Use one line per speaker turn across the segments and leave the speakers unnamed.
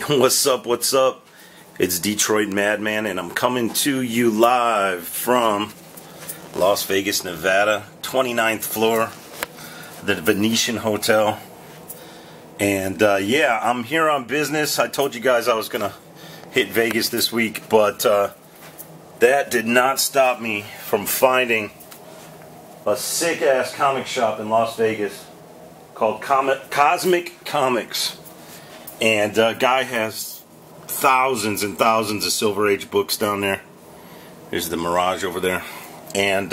What's up? What's up? It's Detroit Madman, and I'm coming to you live from Las Vegas, Nevada, 29th floor, the Venetian Hotel. And yeah, I'm here on business. I told you guys I was gonna hit Vegas this week, but that did not stop me from finding a sick-ass comic shop in Las Vegas called Cosmic Comics. And guy has thousands and thousands of Silver Age books down there. There's the Mirage over there. And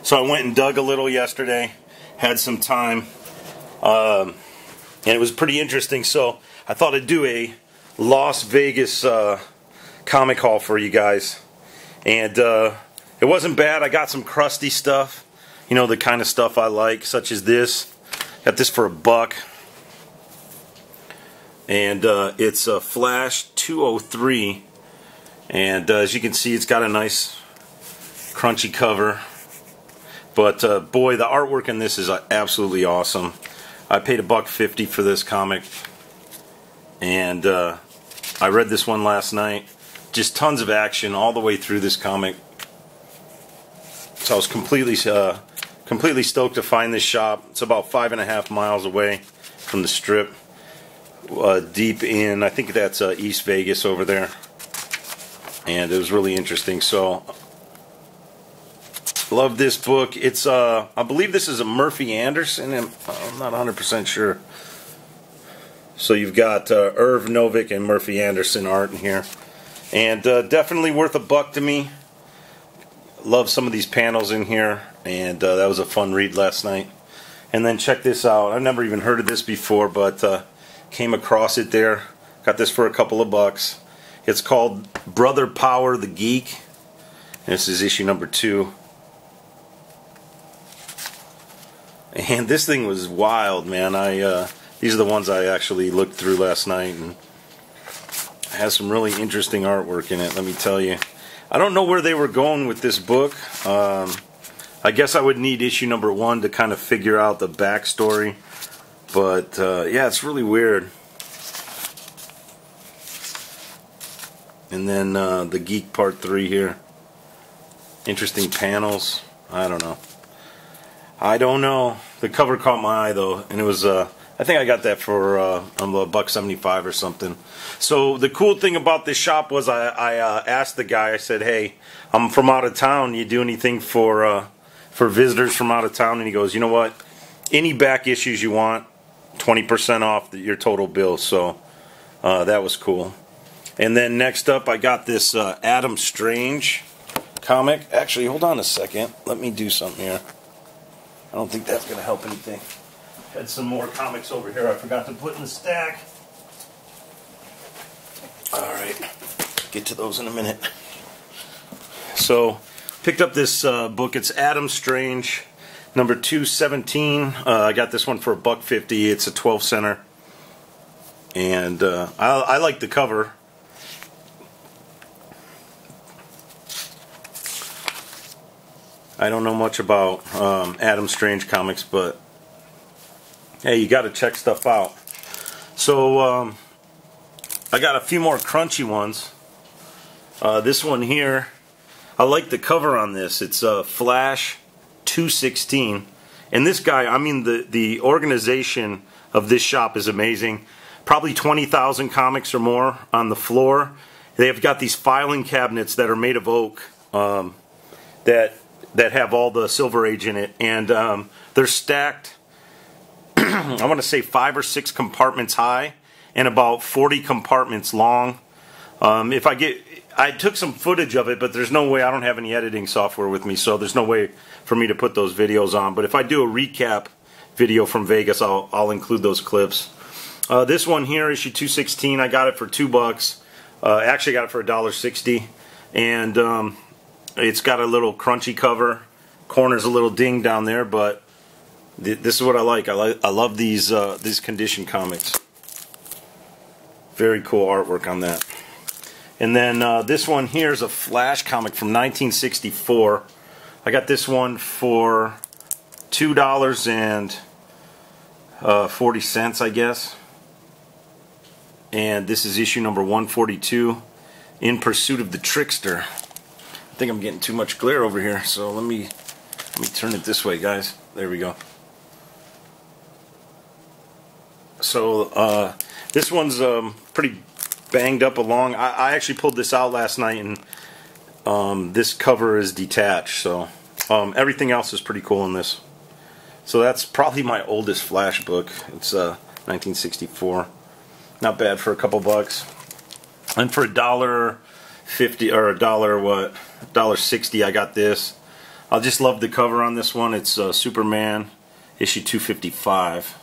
so I went and dug a little yesterday, had some time, and it was pretty interesting. So I thought I'd do a Las Vegas comic haul for you guys. And it wasn't bad. I got some crusty stuff, you know, the kind of stuff I like, such as this. Got this for $1. And it's a Flash 203, and as you can see, it's got a nice crunchy cover. But boy, the artwork in this is absolutely awesome. I paid $1.50 for this comic, and I read this one last night. Just tons of action all the way through this comic. So I was completely stoked to find this shop. It's about 5.5 miles away from the Strip. Deep in, I think that's East Vegas over there, and it was really interesting. So, love this book. It's I believe this is a Murphy Anderson. I'm not 100% sure. So you've got Irv Novick and Murphy Anderson art in here, and definitely worth $1 to me. Love some of these panels in here, and that was a fun read last night. And then check this out. I've never even heard of this before, but came across it there. Got this for a couple of bucks. It's called Brother Power the Geek. And this is issue number 2. And this thing was wild, man. These are the ones I actually looked through last night, and it has some really interesting artwork in it, let me tell you. I don't know where they were going with this book. I guess I would need issue number 1 to kind of figure out the backstory. But, yeah, it's really weird. And then the Geek Part 3 here. Interesting panels. I don't know. The cover caught my eye, though. And it was, I think I got that for $1.75 or something. So the cool thing about this shop was I asked the guy, I said, hey, I'm from out of town. You do anything for visitors from out of town? And he goes, you know what? Any back issues you want, 20% off your total bill. So that was cool. And then next up, I got this Adam Strange comic. Actually, hold on a second. Let me do something here. I don't think that's going to help anything. Had some more comics over here I forgot to put in the stack. Alright, get to those in a minute. So, picked up this book. It's Adam Strange, number 217. I got this one for $1.50. It's a 12-center. And I like the cover. I don't know much about Adam Strange comics, but hey, you got to check stuff out. So I got a few more crunchy ones. This one here, I like the cover on this. It's Flash 216, and this guy, I mean, the organization of this shop is amazing. Probably 20,000 comics or more on the floor. They have got these filing cabinets that are made of oak that have all the Silver Age in it, and they're stacked. I want to say 5 or 6 compartments high and about 40 compartments long. I took some footage of it, but there's no way. I don't have any editing software with me, so there's no way for me to put those videos on. But if I do a recap video from Vegas, I'll include those clips. This one here, issue 216, I got it for $2. Actually got it for $1.60, and it's got a little crunchy cover. Corner's a little ding down there, but this is what I like. I love these condition comics. Very cool artwork on that. And then this one here is a Flash comic from 1964. I got this one for $2.40, I guess. and this is issue number 142, In Pursuit of the Trickster. I think I'm getting too much glare over here, so let me turn it this way, guys. There we go. So this one's pretty banged up along. I actually pulled this out last night, and this cover is detached, so everything else is pretty cool in this. So that's probably my oldest Flash book. It's 1964. Not bad for a couple bucks. And for $1.50 or $1.60, I got this. I just love the cover on this one. It's Superman, issue 255.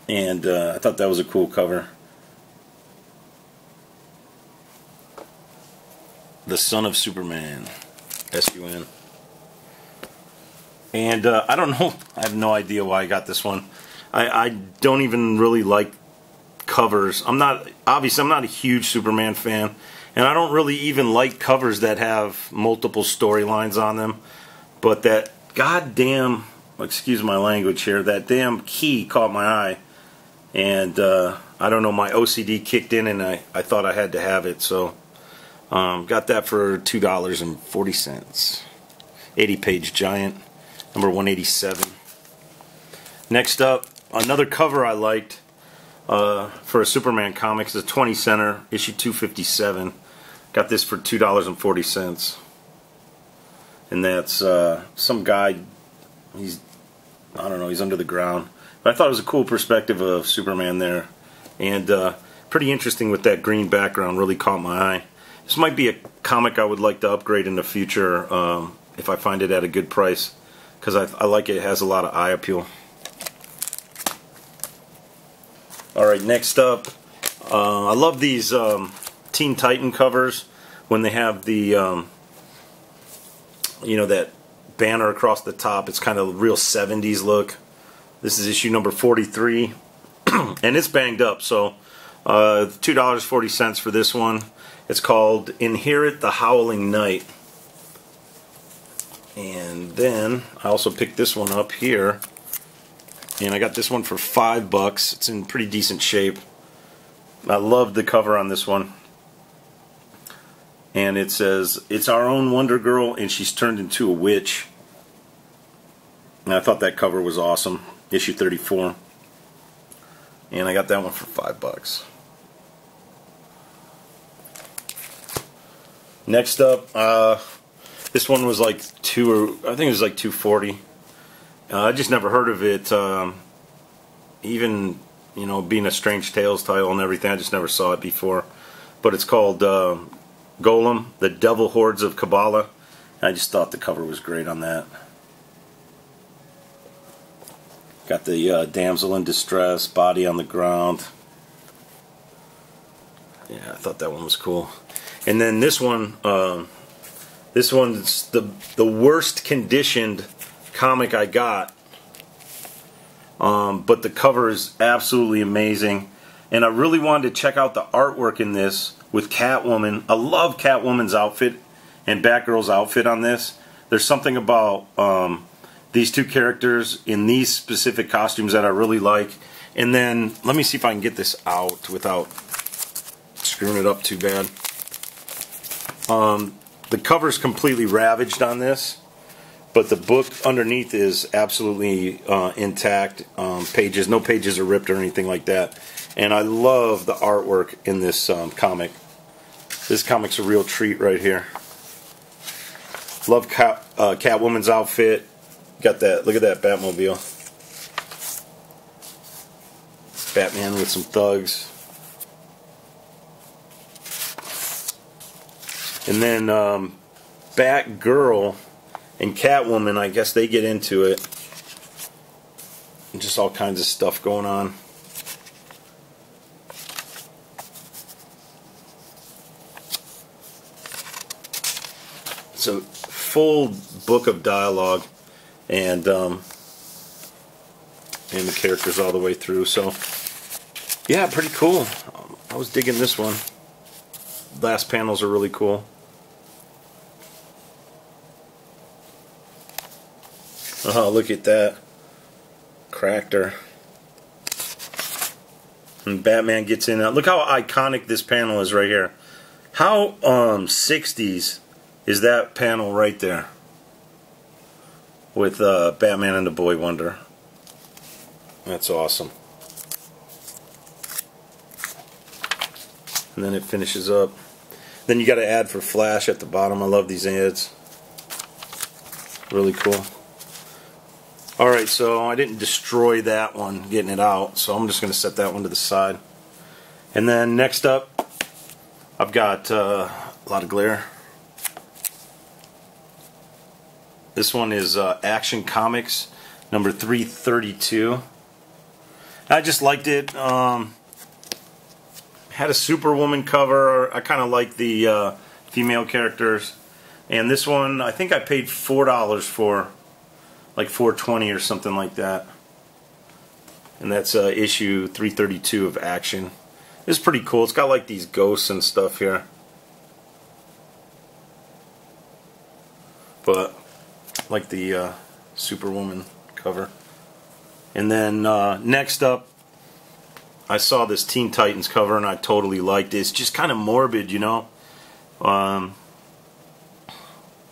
And I thought that was a cool cover. The Son of Superman, S-U-N. And I don't know, I have no idea why I got this one. I don't even really like covers. Obviously I'm not a huge Superman fan, and I don't really even like covers that have multiple storylines on them. But that goddamn, excuse my language here, that damn key caught my eye, and I don't know, my OCD kicked in, and I thought I had to have it, so got that for $2.40. 80-page giant, number 187. Next up, another cover I liked for a Superman comic is a 20 center, issue 257. Got this for $2.40. And that's some guy, I don't know, he's under the ground. But I thought it was a cool perspective of Superman there. And pretty interesting with that green background, really caught my eye. This might be a comic I would like to upgrade in the future if I find it at a good price, because I like it. It has a lot of eye appeal. Alright, next up, I love these Teen Titan covers when they have the, you know, that banner across the top. It's kind of real 70s look. This is issue number 43, and it's banged up, so $2.40 for this one. It's called Inherit the Howling Night. And then I also picked this one up here, and I got this one for $5. It's in pretty decent shape. I love the cover on this one. And it says, "It's our own Wonder Girl, and she's turned into a witch." And I thought that cover was awesome. Issue 34. And I got that one for $5. Next up, this one was like I think it was like $2.40. I just never heard of it. Even, you know, being a Strange Tales title and everything, I just never saw it before. But it's called Golem, The Devil Hordes of Kabbalah. I just thought the cover was great on that. Got the damsel in distress, body on the ground. Yeah, I thought that one was cool. And then this one, this one's the worst conditioned comic I got. But the cover is absolutely amazing. And I really wanted to check out the artwork in this with Catwoman. I love Catwoman's outfit and Batgirl's outfit on this. There's something about these two characters in these specific costumes that I really like. And then, let me see if I can get this out without screwing it up too bad. The cover's completely ravaged on this, but the book underneath is absolutely intact. No pages are ripped or anything like that. And I love the artwork in this comic. This comic's a real treat right here. Love Catwoman's outfit. Got that, look at that Batmobile. Batman with some thugs. And then Batgirl and Catwoman, I guess they get into it. And just all kinds of stuff going on. It's a full book of dialogue, and the characters all the way through. So yeah, pretty cool. I was digging this one. Last panels are really cool. Oh, look at that. Cracked her. And Batman gets in. Look how iconic this panel is right here. How 60s is that panel right there? With Batman and the Boy Wonder. That's awesome. And then it finishes up. Then you got an ad for Flash at the bottom. I love these ads. Really cool. Alright, so I didn't destroy that one getting it out, so I'm just going to set that one to the side. And then next up, I've got a lot of glare. This one is Action Comics number 332. I just liked it. Had a Superwoman cover. I kind of like the female characters. And this one, I think I paid $4 for, like $4.20 or something like that. And that's issue 332 of Action. It's pretty cool. It's got like these ghosts and stuff here. But like the Superwoman cover. And then next up, I saw this Teen Titans cover and I totally liked it. It's just kind of morbid, you know.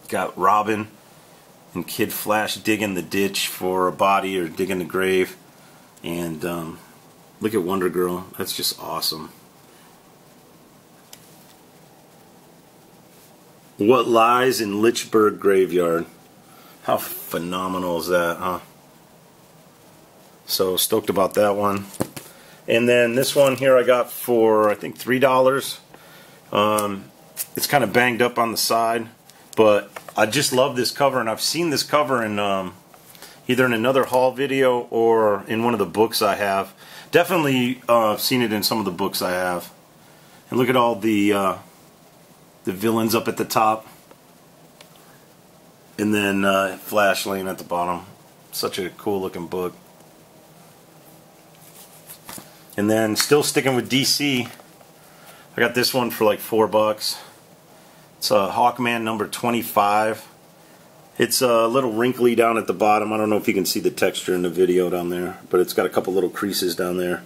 Got Robin and Kid Flash digging the ditch for a body or digging the grave. And look at Wonder Girl. That's just awesome. What Lies in Lichburg Graveyard. How phenomenal is that, huh? So stoked about that one. And then this one here I got for, I think, $3. It's kind of banged up on the side, but I just love this cover, and I've seen this cover in either in another haul video or in one of the books I have. Definitely seen it in some of the books I have. And look at all the villains up at the top, and then Flash laying at the bottom. Such a cool looking book. And then still sticking with DC, I got this one for like $4. It's a Hawkman number 25. It's a little wrinkly down at the bottom. I don't know if you can see the texture in the video down there, but it's got a couple little creases down there.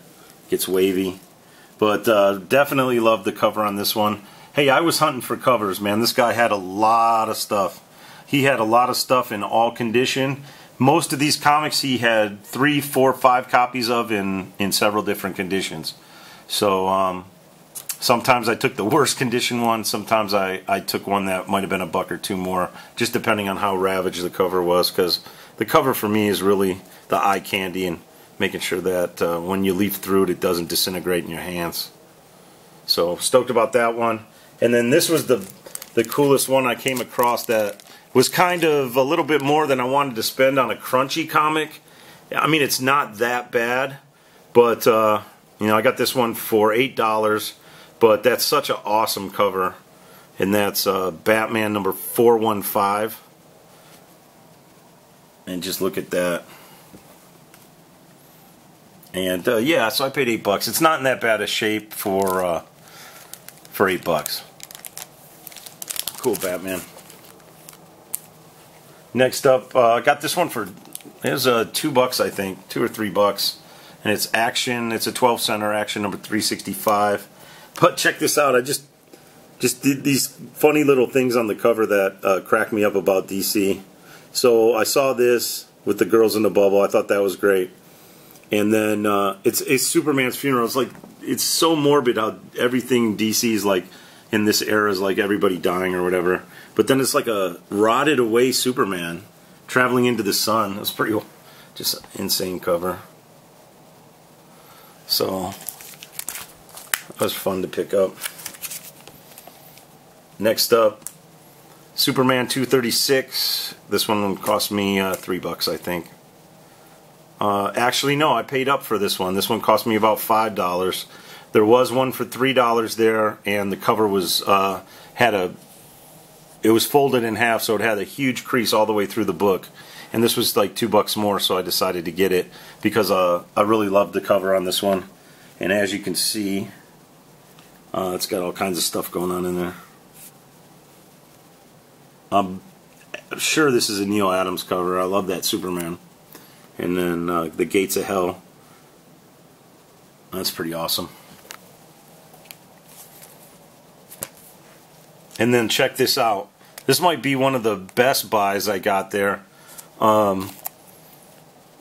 Gets wavy. But definitely love the cover on this one. Hey, I was hunting for covers, man. This guy had a lot of stuff. He had a lot of stuff in all condition. Most of these comics he had 3, 4, 5 copies of in several different conditions. So sometimes I took the worst condition one. Sometimes I took one that might have been $1 or $2 more, just depending on how ravaged the cover was. Because the cover for me is really the eye candy and making sure that when you leaf through it, it doesn't disintegrate in your hands. So stoked about that one. And then this was the coolest one I came across that was kind of a little bit more than I wanted to spend on a crunchy comic. I mean, it's not that bad, but you know, I got this one for $8, but that's such an awesome cover, and that's Batman number 415. And just look at that. And yeah, so I paid $8. It's not in that bad a shape for $8. Cool Batman. Next up, I got this one for, it was $2 I think, $2 or $3, and it's Action. It's a 12 center Action number 365. But check this out, I just did these funny little things on the cover that cracked me up about DC. So I saw this with the girls in the bubble. I thought that was great. And then it's Superman's funeral. It's like, it's so morbid how everything DC is like in this era is like everybody dying or whatever. But then it's like a rotted away Superman traveling into the sun. It's pretty, just insane cover. So that was fun to pick up. Next up, Superman 236. This one cost me $3, I think. Actually, no, I paid up for this one. This one cost me about $5. There was one for $3 there, and the cover was it was folded in half, so it had a huge crease all the way through the book. And this was like $2 more, so I decided to get it because I really loved the cover on this one. And as you can see, it's got all kinds of stuff going on in there. I'm sure this is a Neil Adams cover. I love that Superman. And then the Gates of Hell. That's pretty awesome. And then check this out. This might be one of the best buys I got there.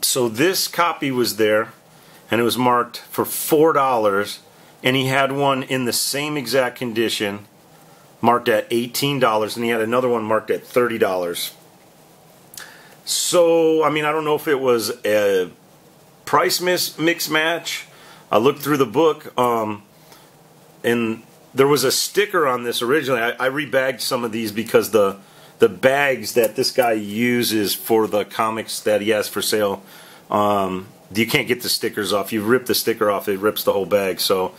So this copy was there, and it was marked for $4, and he had one in the same exact condition, marked at $18, and he had another one marked at $30. So, I mean, I don't know if it was a price mix match. I looked through the book, and there was a sticker on this originally. I rebagged some of these because the bags that this guy uses for the comics that he has for sale, you can't get the stickers off. You rip the sticker off, it rips the whole bag. So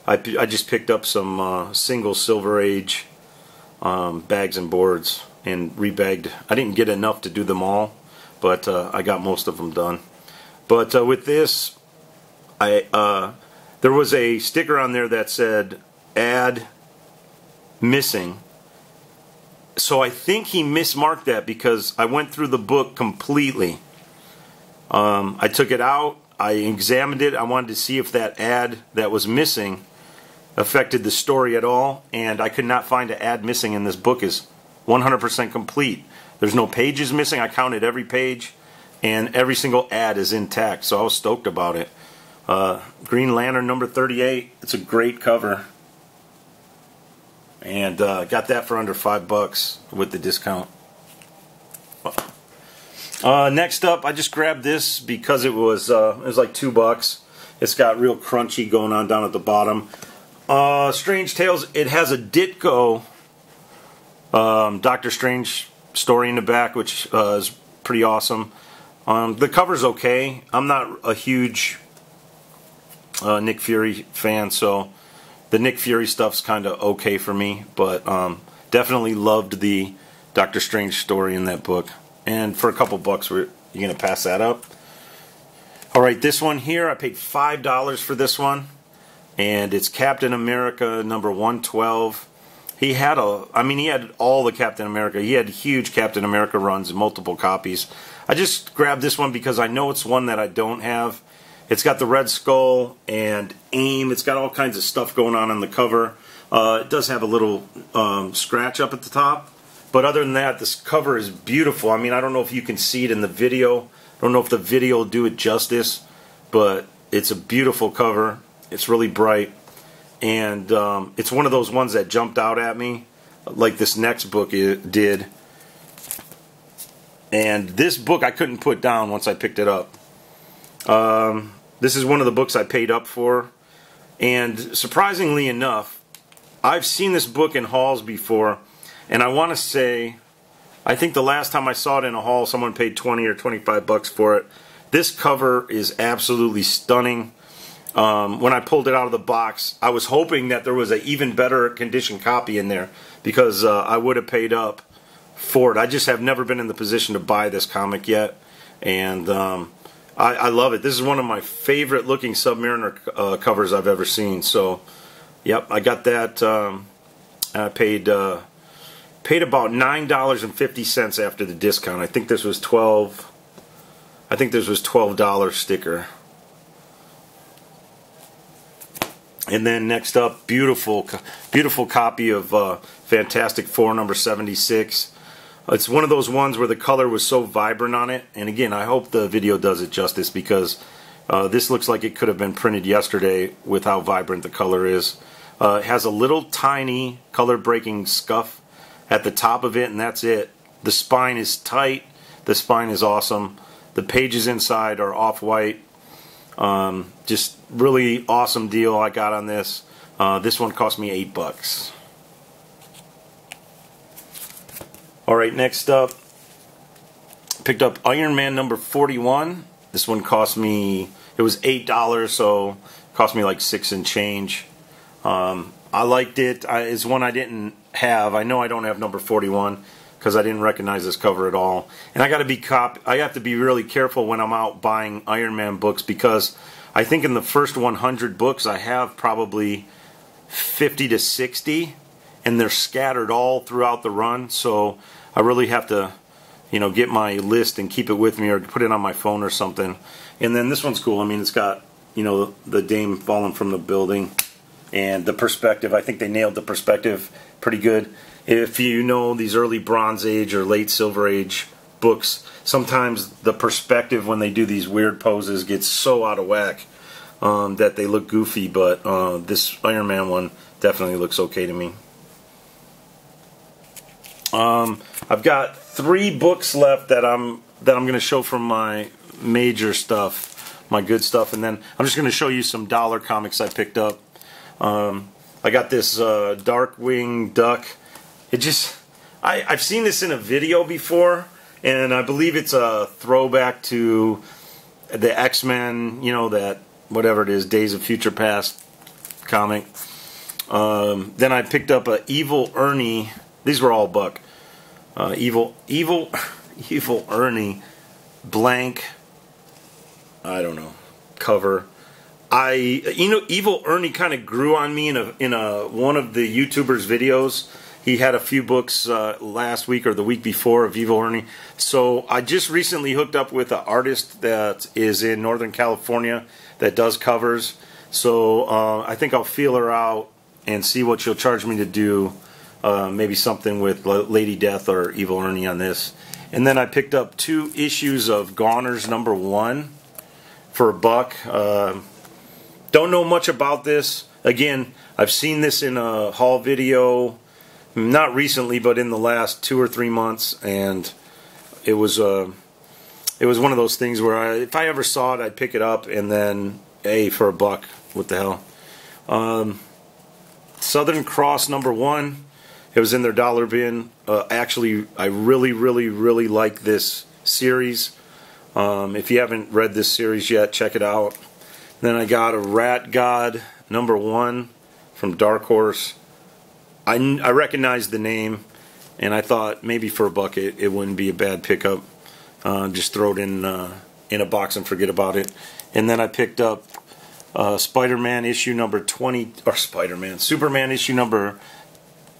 I just picked up some single Silver Age bags and boards and rebagged. I didn't get enough to do them all, but I got most of them done. But with this, there was a sticker on there that said "add missing." So I think he mismarked that because I went through the book completely. I took it out, I examined it, I wanted to see if that ad that was missing affected the story at all, and I could not find an ad missing, and this book is 100% complete. There's no pages missing. I counted every page, and every single ad is intact, so I was stoked about it. Green Lantern number 38, it's a great cover. And got that for under $5 with the discount. Next up, I just grabbed this because it was like $2. It's got real crunchy going on down at the bottom. Strange Tales. It has a Ditko Doctor Strange story in the back, which is pretty awesome. The cover's okay. I'm not a huge Nick Fury fan, so the Nick Fury stuff's kind of okay for me, but definitely loved the Doctor Strange story in that book. And for a couple bucks, you're going to pass that up. Alright, this one here, I paid $5 for this one. And it's Captain America number 112. He had he had all the Captain America. He had huge Captain America runs, multiple copies. I just grabbed this one because I know it's one that I don't have. It's got the Red Skull and AIM. It's got all kinds of stuff going on the cover. It does have a little scratch up at the top. But other than that, this cover is beautiful. I mean, I don't know if you can see it in the video. I don't know if the video will do it justice. But it's a beautiful cover. It's really bright. And it's one of those ones that jumped out at me, like this next book did. And this book I couldn't put down once I picked it up. This is one of the books I paid up for, and surprisingly enough, I've seen this book in hauls before, and I want to say, I think the last time I saw it in a haul, someone paid 20 or 25 bucks for it. This cover is absolutely stunning. When I pulled it out of the box, I was hoping that there was an even better condition copy in there, because I would have paid up for it. I just have never been in the position to buy this comic yet, and I love it. This is one of my favorite looking Submariner covers I've ever seen. So, yep, I got that. I paid about $9.50 after the discount. I think this was $12 sticker. And then next up, beautiful copy of Fantastic Four number 76. It's one of those ones where the color was so vibrant on it, and again, I hope the video does it justice, because this looks like it could have been printed yesterday with how vibrant the color is. It has a little tiny color-breaking scuff at the top of it, and that's it. The spine is tight. The spine is awesome. The pages inside are off-white. Just really awesome deal I got on this. This one cost me $8. Alright, next up, picked up Iron Man number 41. This one cost me, it was $8, so it cost me like $6 and change. I liked it. It's one I didn't have. I know I don't have number 41 because I didn't recognize this cover at all. And I have to be really careful when I'm out buying Iron Man books, because I think in the first 100 books I have probably 50 to 60, and they're scattered all throughout the run, so I really have to, get my list and keep it with me, or put it on my phone or something. And then this one's cool. I mean, it's got you know, the dame falling from the building. And the perspective, I think they nailed the perspective pretty good. If you know these early Bronze Age or late Silver Age books, sometimes the perspective when they do these weird poses gets so out of whack that they look goofy, but this Iron Man one definitely looks okay to me. I've got 3 books left that I'm going to show from my major stuff, my good stuff, and then I'm just going to show you some dollar comics I picked up. I got this Darkwing Duck. I've seen this in a video before, and I believe it's a throwback to the X-Men, you know, that whatever it is, Days of Future Past comic. Then I picked up a Evil Ernie. These were all buck. Evil Ernie blank. I don't know, cover. Evil Ernie kind of grew on me in one of the YouTubers' videos. He had a few books last week or the week before of Evil Ernie. So I just recently hooked up with an artist that is in Northern California that does covers. So I think I'll feel her out and see what she'll charge me to do. Maybe something with Lady Death or Evil Ernie on this. And then I picked up 2 issues of Goners #1 for $1. Don't know much about this. Again, I've seen this in a haul video, not recently, but in the last 2 or 3 months, and it was one of those things where if I ever saw it, I'd pick it up, and then, hey, for $1, what the hell? Southern Cross #1. It was in their dollar bin. Actually, I really like this series. If you haven't read this series yet, check it out. Then I got a Rat God #1 from Dark Horse. I recognized the name, and I thought maybe for $1 it wouldn't be a bad pickup. Just throw it in a box and forget about it. And then I picked up Spider-Man issue number 20, or Superman issue number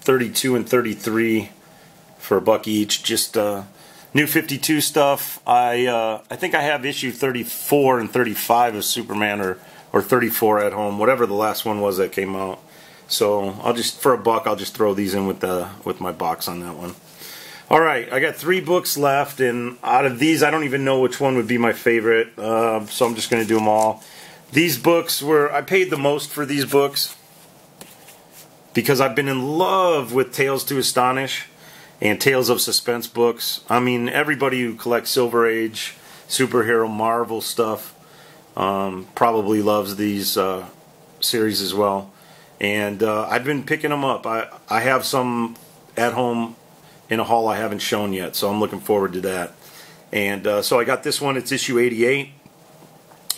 32 and 33 for $1 each. Just New 52 stuff. I think I have issue 34 and 35 of Superman, or 34 at home, whatever the last one was that came out. So I'll just, for $1, I'll just throw these in with my box on that one. All right, I got 3 books left, and out of these, I don't even know which one would be my favorite. So I'm just going to do them all. These books I paid the most for these books because I've been in love with Tales to Astonish and Tales of Suspense books. I mean, everybody who collects Silver Age, superhero, Marvel stuff probably loves these series as well. And I've been picking them up. I have some at home in a haul I haven't shown yet, so I'm looking forward to that. And so I got this one. It's issue 88.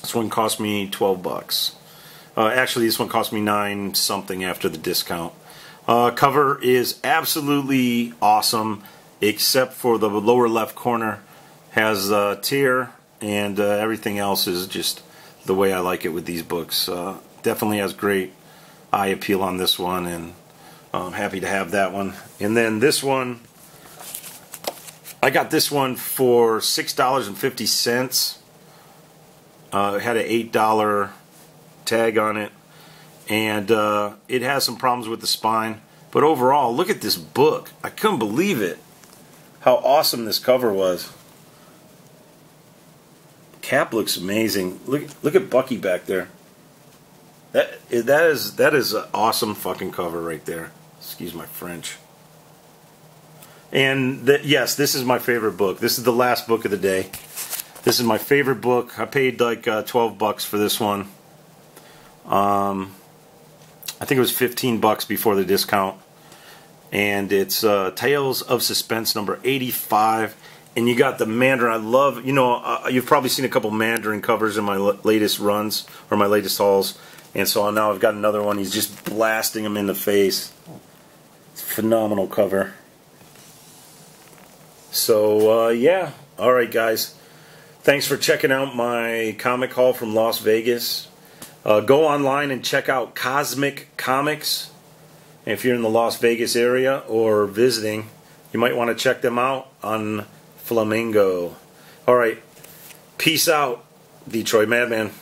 This one cost me $12. Actually, this one cost me $9 something after the discount. Cover is absolutely awesome, except for the lower left corner has a tear, and everything else is just the way I like it with these books. Definitely has great eye appeal on this one, and I'm happy to have that one. And then this one, I got this one for $6.50. It had an $8 tag on it, and it has some problems with the spine, but overall, look at this book. I couldn't believe it, how awesome this cover was. Cap looks amazing. Look at Bucky back there. That is an awesome fucking cover right there. Excuse my French. And yes, this is my favorite book. This is the last book of the day. This is my favorite book. I paid like $12 for this one. I think it was $15 before the discount. And it's Tales of Suspense number 85. And you got the Mandarin. I love, you've probably seen a couple Mandarin covers in my latest runs, or my latest hauls. And so now I've got another one. He's just blasting him in the face. It's a phenomenal cover. So, yeah. Alright, guys. Thanks for checking out my comic haul from Las Vegas. Go online and check out Cosmic Comics. If you're in the Las Vegas area or visiting, you might want to check them out on Flamingo. Alright. Peace out, Detroit Madman.